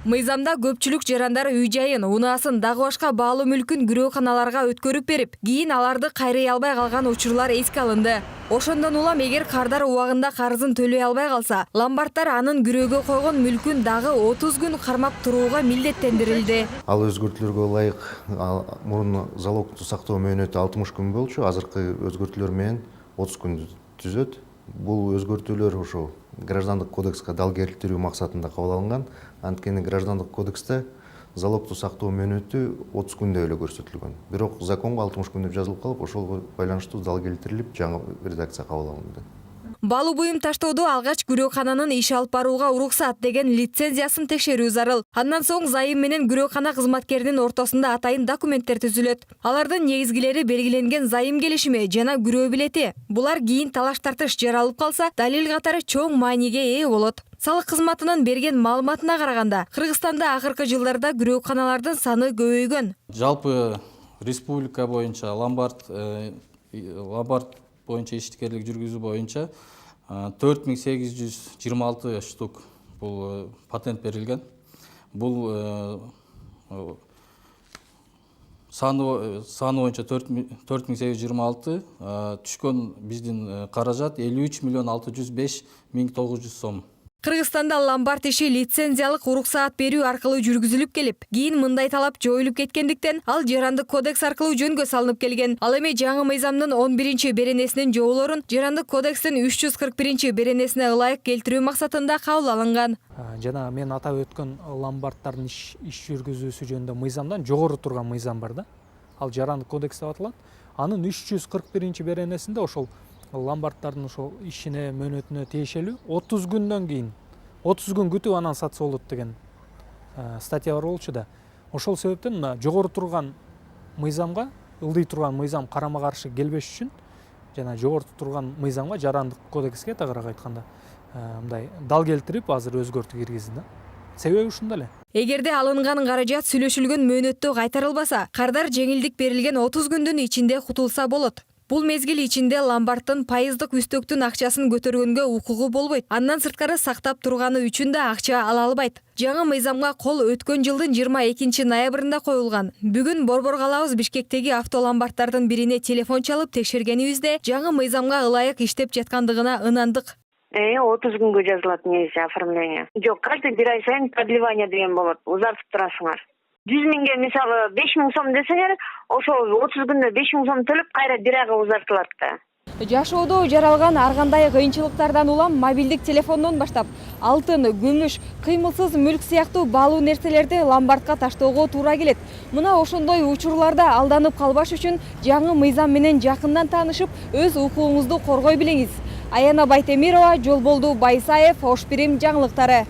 Мыйзамда көпчүлүк жарандар үй-жайын, унаасын, дагы башка баалуу мүлкүн күрөөканаларга өткөрүп берип, кийин аларды кайрый албай калган учурлар эске алынды. Ошондон улам эгер кардар убагында карызын төлөй албай калса, ломбардтар анын күрөөгө койгон мүлкүн дагы 30 күн кармап турууга милдеттендирилди. Ал өзгөртүүлөргө ылайык мурун залогту сактоо мөөнөтү 60 күн болчу, азыркы өзгөртүүлөр менен 30 күндү түзөт. Бул өзгөртүүлөр ошо граждандык кодекске дал келтирүү максатында кабыл алынган. Анткени граждандык кодексте залогту сактоо мөөнөтү 30 күндө эле көрсөтүлгөн. Бирок законго 60 күн деп жазылып калып, ошого байланыштуу дал келтирилип, жаңы редакция кабыл алынды. Баалуу буюм таштоодо алгач күрөөкананын иш алып барууга уруксат деген лицензиясын текшерүү зарыл. Андан соң зайым менен күрөөкана кызматкеринин ортосунда атайын документтер түзүлөт. Алардын негизгилери белгиленген зайым келишими жана күрөө билети. Булар кийин талаш тартыш жаралып калса, далил катары чоң мааниге ээ болот. Салык кызматынын берген маалыматына караганда, Кыргызстанда акыркы жылдарда күрөөканалардын саны көбөйгөн. Жалпы республика боюнча ломбард боюнча ишкерлик жүргүзүү боюнча 4826 штук бул патент берилген. Бул саны боюнча 4826, түшкөн биздин каражат 53 миллион 605 миң 900 сом. Кыргызстанда ломбард иши лицензиялык уруксаат берүү аркылуу жүргүзүлүп келип, кийин мындай талап жоюлуп кеткендиктен ал жарандык кодекс аркылуу жөнгө салынып келген. Ал эми жаңы мыйзамдын 11 беренесинин жоолорун жарандык кодекстин 341 беренесине ылайык келтирүү максатында кабыл алынган. Жана мен атап өткөн ломбардтардын иш жүргүзүүсү жөнүндө мыйзамдан жогору турган мыйзам бар да. Ал жарандык кодекс деп аталат. Анын 341 беренесинде ошол ломбардтардын ошол ишине мөөнөтүнө тиешелүү 30 күндөн кийин 30 күн күтүп анан сатса болот деген статья бар болчу да. Ошол себептен мына жогору турган мыйзамга, ылдый турган мыйзам карама каршы келбеш үчүн жана жогору турган мыйзамга жарандык кодекске тагыраак айтканда мындай дал келтирип азыр өзгөртүү киргиздим да. Себеби ушунда эле. Эгерде алынган каражат сүйлөшүлгөн мөөнөттө кайтарылбаса, кардар жеңилдик берилген 30 күндүн ичинде кутулса болот. Бул мезгил ичинде ломбардтын пайыздык үстөктүн акчасын көтөргөнгө укугу болбойт. Андан сырткары сактап турганы үчүн да акча ала албайт. Жаңы мыйзамга кол өткөн жылдын 22 ноябрында коюлган. Бүгүн Борбор калабыз Бишкектеги автоломбардтардын бирине телефон чалып текшергенибизде жаңы мыйзамга ылайык иштеп жаткандыгына ынандык. 30 күнгө жазылат негизи оформление. Жок, каждый бир ай сайын продлевание деген болот. Узартып турасыңар. 100 миңге мисалы 5 миң сом десеңер, ошол 30 күндө 5 миң сом төлөп кайра бир айга узартылат да. Жашоодо жаралган ар кандай кыйынчылыктардан улам мобилдик телефондон баштап алтын, күмүш, кыймылсыз мүлк сыяктуу баалуу нерселерди ломбардка таштоого туура келет. Мына ошондой учурларда алданып калбаш үчүн жаңы мыйзам менен жакындан таанышып, өз укугуңузду коргой билиңиз. Аяна Байтемирова, Жолболду Байсаев, Ош Бирим жаңылыктары.